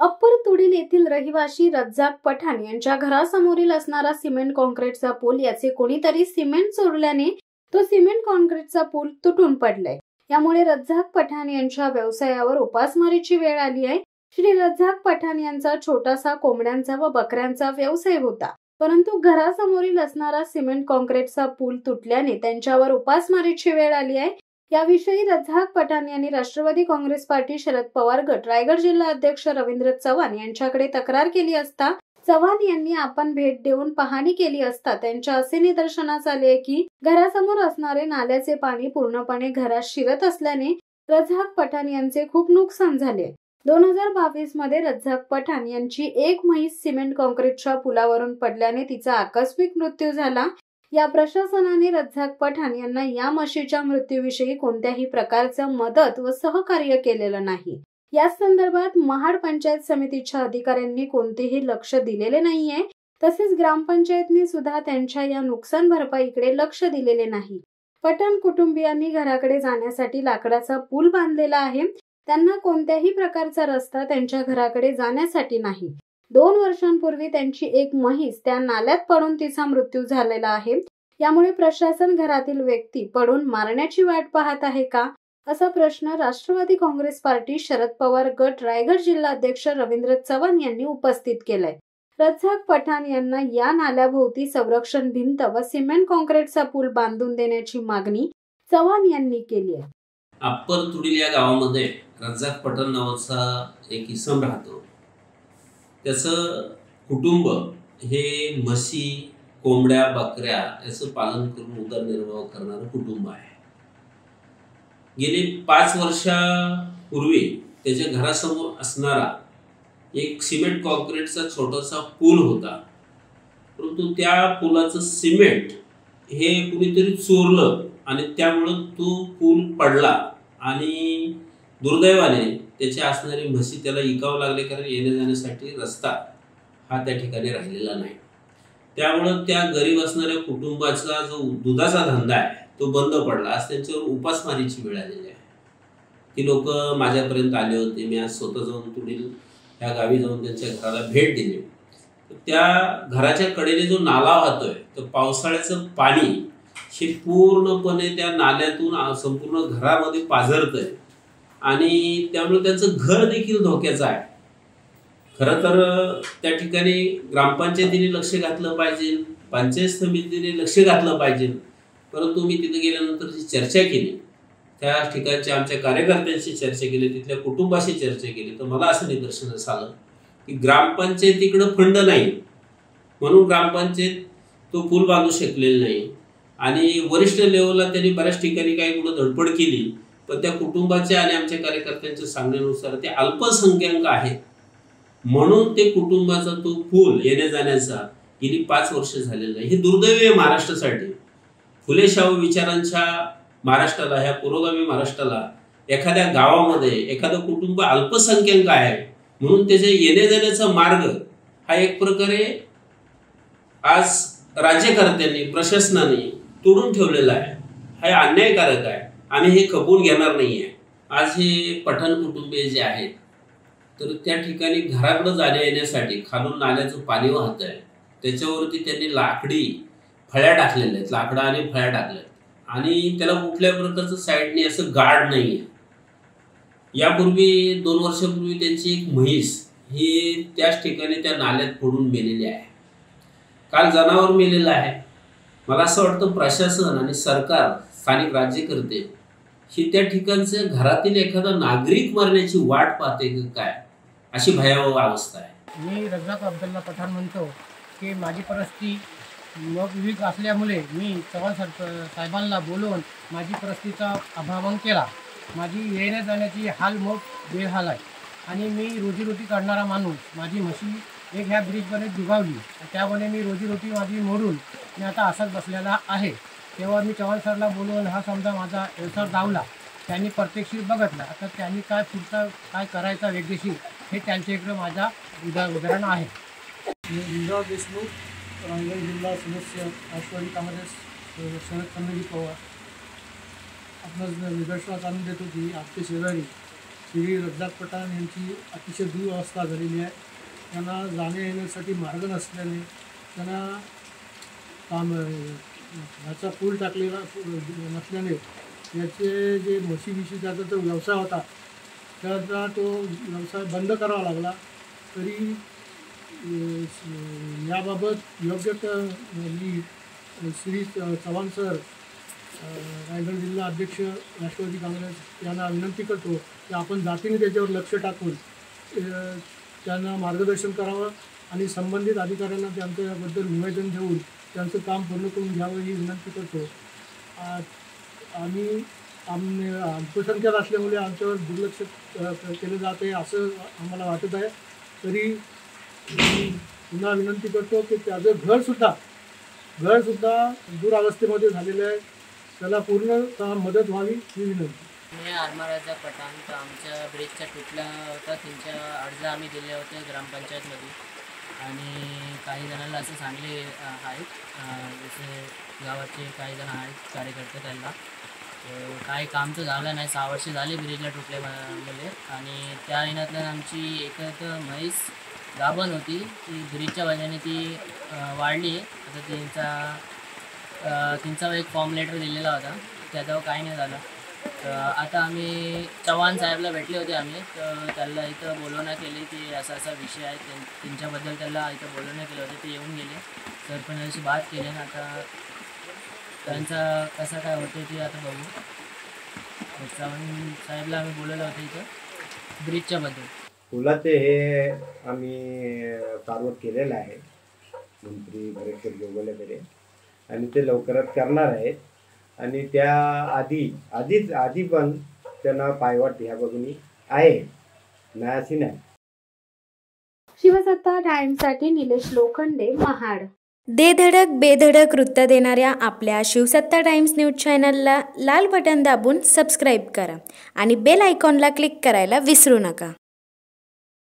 Upper तुडील येथील रहिवासी रज्जाक पठाण यांच्या घरासमोरील असणारा सिमेंट कॉन्क्रीटचा पूल याचे कोणीतरी सिमेंट चोरल्याने तो सिमेंट कॉन्क्रीटचा पूल तुटून पडलाय। यामुळे रज्जाक पठाण यांच्या व्यवसायावर उपासमारीची वेळ आली आहे। श्री रज्जाक पठाण यांचा छोटासा कोंबड्यांचा व बकऱ्यांचा व्यवसाय होता, परंतु घरासमोरील असणारा सिमेंट कॉन्क्रीटचा पूल तुटल्याने त्यांच्यावर उपासमारीची वेळ आली आहे। याविषयी रज्जाक पठाण यांनी राष्ट्रवादी काँग्रेस पार्टी शरद पवार गट रायगड जिल्हा अध्यक्ष रवींद्र चव्हाण यांच्याकडे तक्रार केली असता चव्हाण यांनी आपण भेट देऊन पाहणी केली असता त्यांच्या असे निदर्शनास आले की घरासमोर असणारे नाल्याचे पाणी पूर्णपणे घरात शिरत असल्याने रज्जाक पठाण यांचे खूप नुकसान झाले। 2022 मध्ये रज्जाक पठाण यांची एक म्हैस सिमेंट कॉन्क्रीटच्या पुलावरून पडल्याने तिचा आकस्मिक मृत्यू झाला। या प्रशासनाने रज्जाक पठाण यांना या म्हशीच्या मृत्यूविषयी कोणत्याही प्रकारचं मदत व सहकार्य केलेलं नाही। या संदर्भात महाड पंचायत समितीच्या अधिकाऱ्यांनी कोणतेही लक्ष दिलेले नाहीये, तसेच ग्रामपंचायतने सुद्धा त्यांच्या या नुकसान भरपाईकडे लक्ष दिलेले नाही। पठाण कुटुंबियांनी घराकडे जाण्यासाठी लाकडाचा पूल बांधलेला आहे, त्यांना कोणत्याही प्रकारचा रस्ता त्यांच्या घराकडे जाण्यासाठी नाही। 2 वर्षांपूर्वी त्यांची एक म्हैस त्या नाल्यात पडून तिचा मृत्यू झालेला आहे। यामुळे प्रशासन घरातील व्यक्ती पडून मारण्याची वाट पाहत आहे का, असा प्रश्न राष्ट्रवादी काँग्रेस पार्टी शरद पवार गट रायगड जिल्हा अध्यक्ष रवींद्र चव्हाण यांनी उपस्थित केलाय। रज्जाक पठाण यांना या नाल्याभोवती संरक्षण भिंत व सिमेंट कॉन्क्रीटचा पूल बांधून देण्याची मागणी चव्हाण यांनी केली आहे। अप्पर तुडील या गावामध्ये रज्जाक पठाण नावाचा एक इसम राहतो। त्याचं कुटुंब हे म्हशी, कोंबड्या, बकऱ्या याचं पालन करून उदरनिर्वाह करणारं कुटुंब आहे। गेली 5 वर्षापूर्वी त्याच्या घरासमोर असणारा एक सिमेंट कॉन्क्रीटचा छोटासा पूल होता, परंतु त्या पुलाचं सिमेंट हे कुणीतरी चोरलं आणि त्यामुळे तो पूल पडला आणि दुर्दैवाने त्याची असणारी म्हशी त्याला इकावं लागले, कारण येण्या जाण्यासाठी रस्ता हा त्या ठिकाणी राहिलेला नाही। त्यामुळं त्या गरीब असणाऱ्या कुटुंबाचा जो दुधाचा धंदा आहे तो बंद पडला। आज त्यांच्यावर उपासमारीची वेळ आलेली आहे। ती लोक माझ्यापर्यंत आले होते, मी आज स्वतः जाऊन तुडील या गावी जाऊन त्यांच्या घराला भेट दिली। त्या घराच्या कडेने जो नाला वाहतोय तर पावसाळ्याचं पाणी हे पूर्णपणे त्या नाल्यातून संपूर्ण घरामध्ये पाझरतंय आणि त्यामुळे त्यांचं घर देखील धोक्याचं आहे। खरं तर त्या ठिकाणी ग्रामपंचायतीने लक्ष घातलं पाहिजे, पंचायत समितीने लक्ष घातलं पाहिजे, परंतु मी तिथे गेल्यानंतर जी चर्चा केली, त्या ठिकाणच्या आमच्या कार्यकर्त्यांशी चर्चा केली, तिथल्या कुटुंबाशी चर्चा केली, तर मला असं निदर्शनास आलं की ग्रामपंचायतीकडे फंड नाही म्हणून ग्रामपंचायत तो पूल बांधू शकलेला नाही आणि वरिष्ठ लेवलला त्यांनी बऱ्याच ठिकाणी काही कुठं धडपड केली, पण त्या कुटुंबाच्या आणि आमच्या कार्यकर्त्यांच्या सांगण्यानुसार ते अल्पसंख्याक आहेत म्हणून ते कुटुंबाचा तो पूल येण्या जाण्याचा गेली 5 वर्ष झालेला आहे। हे दुर्दैव आहे महाराष्ट्रासाठी। फुले शाहू विचारांच्या महाराष्ट्राला, ह्या पुरोगामी महाराष्ट्राला एखाद्या गावामध्ये एखादं कुटुंब अल्पसंख्याक आहे म्हणून त्याच्या येण्या जाण्याचा मार्ग हा एक प्रकारे आज राज्यकर्त्यांनी, प्रशासनाने तोडून ठेवलेला आहे। हा अन्यायकारक आहे, आम्ही हे खपवून घेणार नाहीये। आज हे पठाण कुटुंबीय जे आहेत तर त्या ठिकाणी घराकडे जाण्या येण्यासाठी खालून नाल्याचं पाणी वाहत आहे, त्याच्यावरती त्यांनी लाकडी फळ्या टाकलेल्या आहेत, लाकडा आणि फळ्या टाकल्या आणि त्याला कुठल्या प्रकारचं साईडने असं गार्ड नाही आहे। यापूर्वी 2 वर्षापूर्वी त्यांची एक म्हैस ही त्याच ठिकाणी त्या नाल्यात पडून मेलेली आहे। काल जनावर मेलेलं आहे। मला असं वाटतं प्रशासन आणि सरकार, स्थानिक राज्यकर्ते ही त्या ठिकाणचे घरातील एखादा नागरिक मरण्याची वाट पाहते काय, अशी भयावह अवस्था आहे। मी रज्जाक अब्दुल्ला पठाण म्हणतो की माझी परिस्थिती विवेक असल्यामुळे मी चव्हाण साहेबांना बोलवून माझी परिस्थितीचा अभावांग केला। माझी येण्या जाण्याची हाल मोठ बेहाल आहे आणि मी रोजीरोटी काढणारा माणूस, माझी म्हशी एक ह्या ब्रिजमध्ये डुबावली, त्यामुळे मी रोजीरोटी माझी मोडून मी आता असाच बसलेला आहे। तेव्हा मी चव्हाण सरला बोलवून हा समजा माझा व्यवसाय दावला, त्यांनी प्रत्यक्षित बघितला। आता त्यांनी काय पुढचा काय करायचा वेगळीशी हे त्यांच्या इकडं माझा उदाहरण आहे। इंदिरा देशमुख, रायगड जिल्हा सदस्य, राष्ट्रवादी काँग्रेस शरद पवार। आपण निदर्शनास आणून देतो की आपले शेजारी श्री रज्जाक पठाण यांची अतिशय दुरवस्था झालेली आहे. त्यांना जाण्या येण्यासाठी मार्ग नसल्याने त्यांना ह्याचा पूल टाकलेला नसल्याने याचे जे म्हशी त्याचा जो व्यवसाय होता त्याचा तो व्यवसाय बंद करावा लागला. तरी याबाबत योग्य मी श्री चव्हाण सर, रायगड जिल्हा अध्यक्ष राष्ट्रवादी काँग्रेस यांना विनंती करतो की आपण जातीने त्याच्यावर लक्ष टाकून त्यांना मार्गदर्शन करावं आणि संबंधित अधिकाऱ्यांना त्यांच्याबद्दल निवेदन देऊन त्यांचं काम पूर्ण करून घ्यावं ही विनंती करतो. आम्ही अल्पसंख्याक असल्यामुळे आमच्यावर दुर्लक्ष केलं जात आहे असं आम्हाला वाटत आहे. तरी मी पुन्हा विनंती करतो की त्याचं घरसुद्धा दुरावस्थेमध्ये झालेलं आहे. त्याला पूर्ण मदत व्हावी ही विनंती. मी रज्जाक पठाण. तर आमच्या ब्रिजच्या तुटल्या होता त्यांच्या अर्ज आम्ही दिले होते ग्रामपंचायतमध्ये आणि काही जणांना असं सांगले आहेत, जसे गावाचे काही जण आहेत कार्यकर्ते त्यांना काही काम तर झालं नाही. 6 वर्ष झाले ब्रिजला तुटल्यामुळे आणि त्या महिन्यातल्या आमची एकच म्हैस गाभण होती, ती ब्रिजच्या वजनाने ती वाढली. आता त्यांचा एक फॉर्म लेटर दिलेला होता, त्याच्यावर काही नाही झालं. तर आता आम्ही चव्हाण साहेबला भेटले होते आम्ही, तर त्याला इथं बोलवण्यात केली की असा विषय आहे त्यांच्याबद्दल त्याला इथं बोलवण्यात केलं होतं. ते येऊन गेले, सरपंचाशी बात केली ना आता त्यांचा कसं काय होतं ते आता बघू. चव्हाण साहेबला आम्ही बोलवलं होतं इथं ब्रिजच्याबद्दल. पुलाचे हे आम्ही कारवाई केलेलं आहे मंत्री बरेचसे गोगोलेकडे आणि ते लवकरच करणार आहेत. आणि त्या आधी पण त्यांना पायवाट ह्या बाजूनी आहे, नाही अशी नाही. शिवसत्ता टाइम्ससाठी निलेश लोखंडे, महाड. दे धडक बेधडक वृत्त देणाऱ्या आपल्या शिवसत्ता टाइम्स न्यूज चॅनलला लाल बटन दाबून सबस्क्राईब करा आणि बेल आयकॉनला क्लिक करायला विसरू नका.